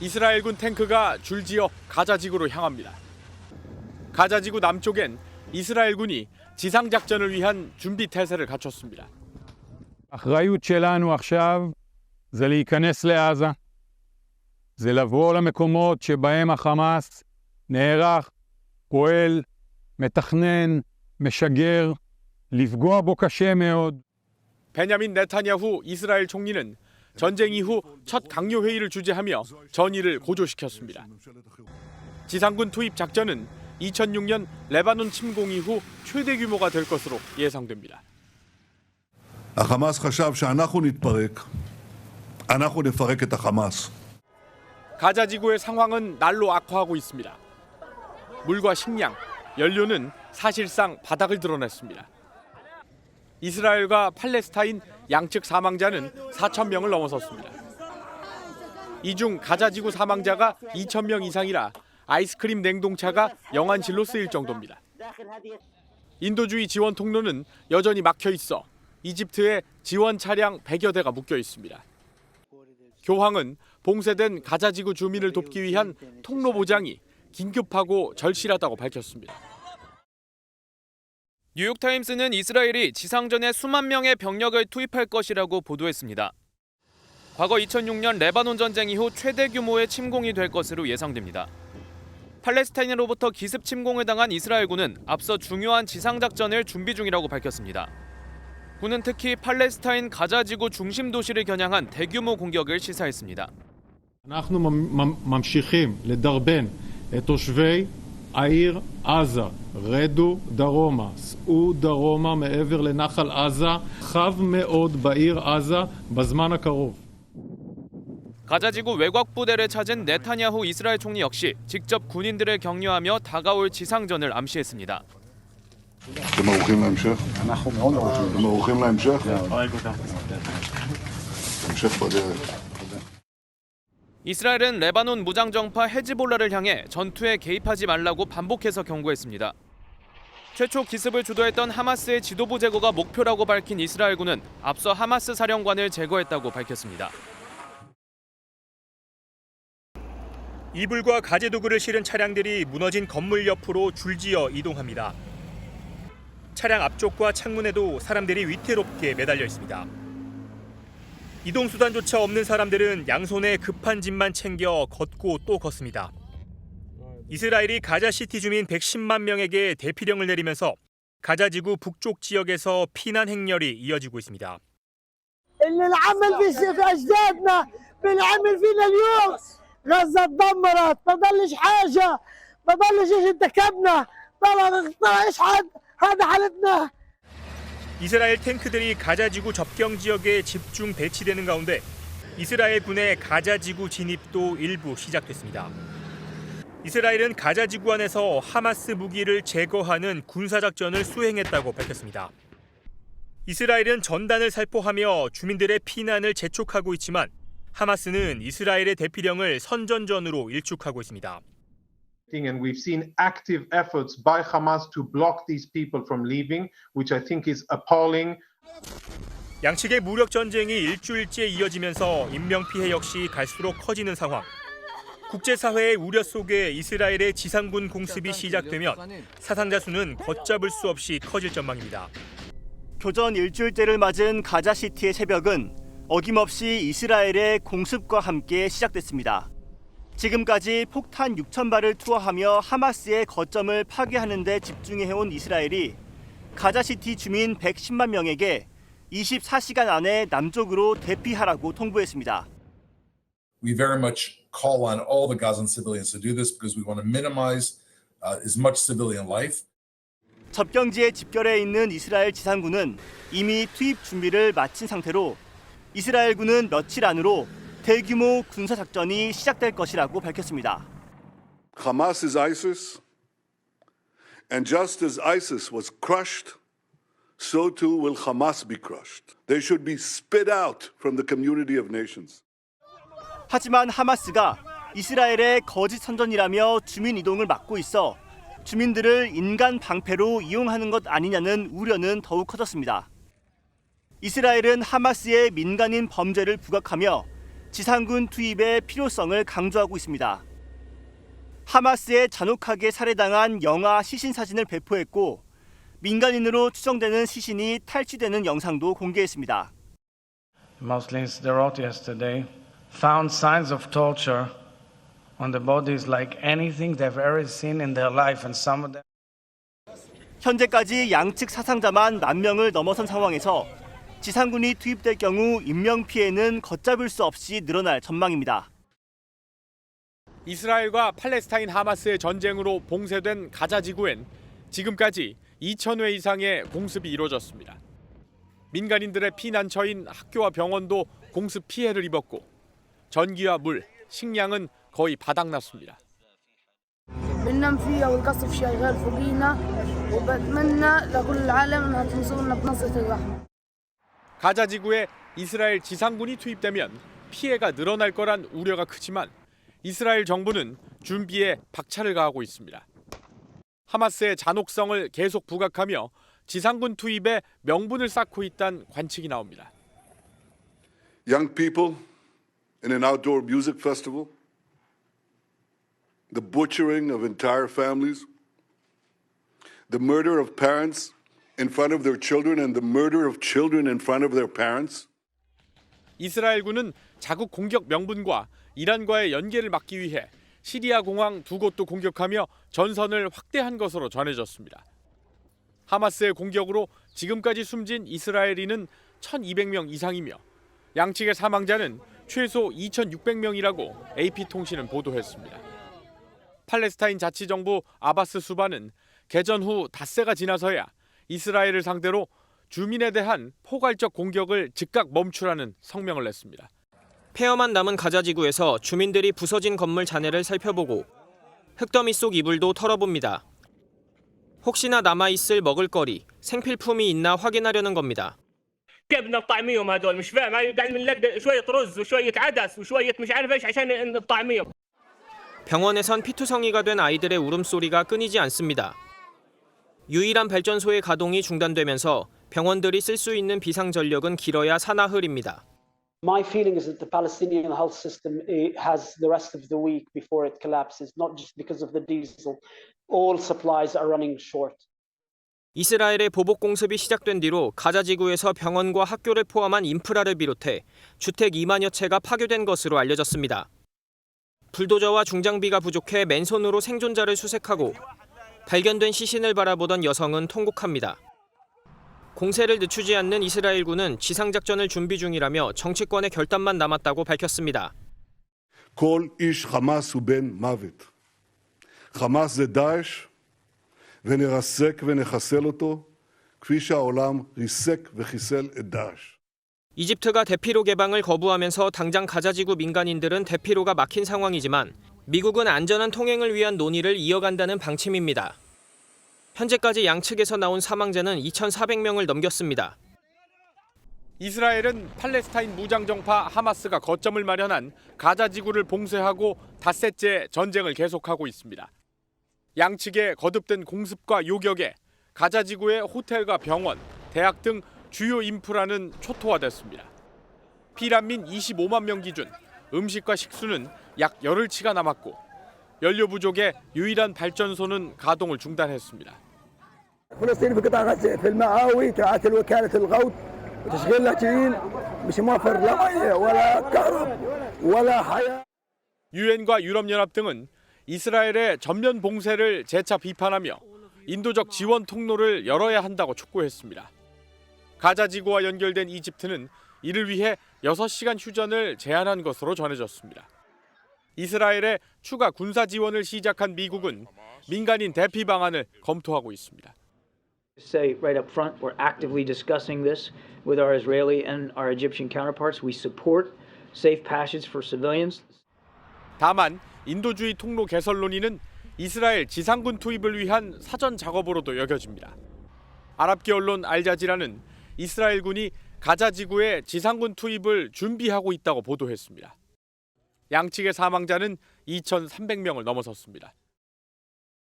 이스라엘군 탱크가 줄지어 가자지구로 향합니다. 가자지구 남쪽엔 이스라엘군이 지상작전을 위한 준비 태세를 갖췄습니다. האחריות שלנו עכשיו זה להיכנס לעזה, זה לבוא למקומות שבהם החמאס נערך, פועל, מתכנן, משגר, לפגוע בו קשה מאוד. 베냐민 네타냐후 이스라엘 총리는 전쟁 이후 첫 강요 회의를 주재하며 전의를 고조시켰습니다. 지상군 투입 작전은 2006년 레바논 침공 이후 최대 규모가 될 것으로 예상됩니다. החמאס חשב שאנחנו נתפרק, אנחנו נפרק את החמאס. 가자 지구의 상황은 날로 악화하고 있습니다. 물과 식량, 연료는 사실상 바닥을 드러냈습니다. 이스라엘과 팔레스타인 양측 사망자는 4,000명을 넘어섰습니다. 이 중 가자 지구 사망자가 2,000명 이상이라 아이스크림 냉동차가 영안실로 쓰일 정도입니다. 인도주의 지원 통로는 여전히 막혀 있어 이집트에 지원 차량 100여 대가 묶여 있습니다. 교황은 봉쇄된 가자 지구 주민을 돕기 위한 통로 보장이 긴급하고 절실하다고 밝혔습니다. 뉴욕타임스는 이스라엘이 지상전에 수만 명의 병력을 투입할 것이라고 보도했습니다. 과거 2006년 레바논 전쟁 이후 최대 규모의 침공이 될 것으로 예상됩니다. 팔레스타인으로부터 기습 침공을 당한 이스라엘군은 앞서 중요한 지상작전을 준비 중이라고 밝혔습니다. 군은 특히 팔레스타인 가자 지구 중심 도시를 겨냥한 대규모 공격을 시사했습니다. אנחנו ממשיכים לדרבן את תושבי העיר עזה, רדו דרומה, סעו דרומה מעבר לנחל עזה, חב מאוד בעיר עזה בזמן הקרוב. 가자지구 외곽부대를 찾은 네타냐후 이스라엘 총리 역시 직접 군인들을 격려하며 다가올 지상전을 암시했습니다. אתם ערוכים להמשך? אנחנו מאוד ערוכים. אתם ערוכים להמשך? המשך. המשך בדרך. 이스라엘은 레바논 무장정파 헤즈볼라를 향해 전투에 개입하지 말라고 반복해서 경고했습니다. 최초 기습을 주도했던 하마스의 지도부 제거가 목표라고 밝힌 이스라엘군은 앞서 하마스 사령관을 제거했다고 밝혔습니다. 이불과 가재 도구를 실은 차량들이 무너진 건물 옆으로 줄지어 이동합니다. 차량 앞쪽과 창문에도 사람들이 위태롭게 매달려 있습니다. 이동수단조차 없는 사람들은 양손에 급한 짐만 챙겨 걷고 또 걷습니다. 이스라엘이 가자시티 주민 110만 명에게 대피령을 내리면서 가자지구 북쪽 지역에서 피난 행렬이 이어지고 있습니다. غزة اتدمرت ما ضلش حاجة ما ضلش ايش انتكبنا طلع ايش هذا حالتنا. 이스라엘 탱크들이 가자지구 접경 지역에 집중 배치되는 가운데 이스라엘 군의 가자지구 진입도 일부 시작됐습니다. 이스라엘은 가자지구 안에서 하마스 무기를 제거하는 군사작전을 수행했다고 밝혔습니다. 이스라엘은 전단을 살포하며 주민들의 피난을 재촉하고 있지만 하마스는 이스라엘의 대피령을 선전전으로 일축하고 있습니다. And we've seen active efforts by Hamas to block these people from leaving, which I think is appalling. 양측의 무력 전쟁이 일주일째 이어지면서 인명 피해 역시 갈수록 커지는 상황. 국제사회의 우려 속에 이스라엘의 지상군 공습이 시작되면 사상자 수는 걷잡을 수 없이 커질 전망입니다. 교전 일주일째를 맞은 가자시티의 새벽은 어김없이 이스라엘의 공습과 함께 시작됐습니다. 지금까지 폭탄 6,000발을 투하하며 하마스의 거점을 파괴하는 데 집중해온 이스라엘이 가자시티 주민 110만 명에게 24시간 안에 남쪽으로 대피하라고 통보했습니다. We very much call on all the Gazan civilians to do this because we want to minimize as much civilian life. 접경지에 집결해 있는 이스라엘 지상군은 이미 투입 준비를 마친 상태로 이스라엘군은 며칠 안으로 대규모 군사 작전이 시작될 것이라고 밝혔습니다. Hamas is ISIS, and just as ISIS was crushed, so too will Hamas be crushed. They should be spit out from the community of nations. 하지만 하마스가 이스라엘의 거짓 선전이라며 주민 이동을 막고 있어 주민들을 인간 방패로 이용하는 것 아니냐는 우려는 더욱 커졌습니다. 이스라엘은 하마스의 민간인 범죄를 부각하며 지상군 투입의 필요성을 강조하고 있습니다. 하마스에 잔혹하게 살해당한 영아 시신 사진을 배포했고 민간인으로 추정되는 시신이 탈취되는 영상도 공개했습니다. Muslims, they wrote yesterday, found signs of torture on the bodies like anything they've ever seen in their life, and some of them. 현재까지 양측 사상자만 10,000명을 넘어선 상황에서 지상군이 투입될 경우 인명 피해는 걷잡을 수 없이 늘어날 전망입니다. 이스라엘과 팔레스타인 하마스의 전쟁으로 봉쇄된 가자 지구엔 지금까지 2,000회 이상의 공습이 이루어졌습니다. 민간인들의 피난처인 학교와 병원도 공습 피해를 입었고 전기와 물, 식량은 거의 바닥났습니다. بننام فيها والقصف شغال فوقينا وبتمنى لكل العالم انها تنصرنا بنصرة الرحمة. 가자 지구에 이스라엘 지상군이 투입되면 피해가 늘어날 거란 우려가 크지만 이스라엘 정부는 준비에 박차를 가하고 있습니다. 하마스의 잔혹성을 계속 부각하며 지상군 투입에 명분을 쌓고 있다는 관측이 나옵니다. Young people in an outdoor music festival, the butchering of entire families, the murder of parents in front of their children and the murder of children in front of their parents. 이스라엘군은 자국 공격 명분과 이란과의 연계를 막기 위해 시리아 공항 2곳도 공격하며 전선을 확대한 것으로 전해졌습니다. 하마스의 공격으로 지금까지 숨진 이스라엘인은 1,200명 이상이며 양측의 사망자는 최소 2,600명이라고 AP통신은 보도했습니다. 팔레스타인 자치정부 아바스 수바는 개전 후 닷새가 지나서야 이스라엘을 상대로 주민에 대한 포괄적 공격을 즉각 멈추라는 성명을 냈습니다. 폐허만 남은 가자 지구에서 주민들이 부서진 건물 잔해를 살펴보고 흙더미 속 이불도 털어봅니다. 혹시나 남아있을 먹을거리, 생필품이 있나 확인하려는 겁니다. بدنا نطعميهم هذول مش فاهم قاعد بنلاقي شويه رز وشويه عدس وشويه مش عارف ايش عشان نطعميهم. 병원에선 피투성이가 된 아이들의 울음소리가 끊이지 않습니다. 유일한 발전소의 가동이 중단되면서 병원들이 쓸 수 있는 비상전력은 길어야 사나흘입니다. My feeling is that the Palestinian health system has the rest of the week before it collapses, not just because of the diesel. All supplies are running short. 이스라엘의 보복 공습이 시작된 뒤로 가자 지구에서 병원과 학교를 포함한 인프라를 비롯해 주택 2만여 채가 파괴된 것으로 알려졌습니다. 불도저와 중장비가 부족해 맨손으로 생존자를 수색하고 발견된 시신을 바라보던 여성은 통곡합니다. 공세를 늦추지 않는 이스라엘군은 지상작전을 준비 중이라며 정치권의 결단만 남았다고 밝혔습니다. כל איש חמאס הוא בן מוות. חמאס זה דאעש, ונרסק ונחסל אותו, כפי שהעולם ריסק וחיסל את דאעש. 이집트가 대피로 개방을 거부하면서 당장 가자지구 민간인들은 대피로가 막힌 상황이지만 미국은 안전한 통행을 위한 논의를 이어간다는 방침입니다. 현재까지 양측에서 나온 사망자는 2,400명을 넘겼습니다. 이스라엘은 팔레스타인 무장정파 하마스가 거점을 마련한 가자 지구를 봉쇄하고 닷새째 전쟁을 계속하고 있습니다. 양측의 거듭된 공습과 요격에 가자 지구의 호텔과 병원, 대학 등 주요 인프라는 초토화됐습니다. 피난민 25만 명 기준 음식과 식수는 약 열흘치가 남았고 연료 부족에 유일한 발전소는 가동을 중단했습니다. فلسطين في قطاع غزة في المآوي تعاتل وكالة الغوث وتشغيل لاجئين مش موفر لا مية ولا كهرب ولا حياة. 유엔과 유럽연합 등은 이스라엘의 전면 봉쇄를 재차 비판하며 인도적 지원 통로를 열어야 한다고 촉구했습니다. 가자 지구와 연결된 이집트는 이를 위해 6시간 휴전을 제안한 것으로 전해졌습니다. 이스라엘의 추가 군사 지원을 시작한 미국은 민간인 대피 방안을 검토하고 있습니다. Say right up front, we're actively discussing this with our Israeli and our Egyptian counterparts. We support safe passage for civilians. 다만 인도주의 통로 개설 논의는 이스라엘 지상군 투입을 위한 사전 작업으로도 여겨집니다. 아랍계 언론 알자지라는 이스라엘군이 가자 지구에 지상군 투입을 준비하고 있다고 보도했습니다. 양측의 사망자는 2,300명을 넘어섰습니다.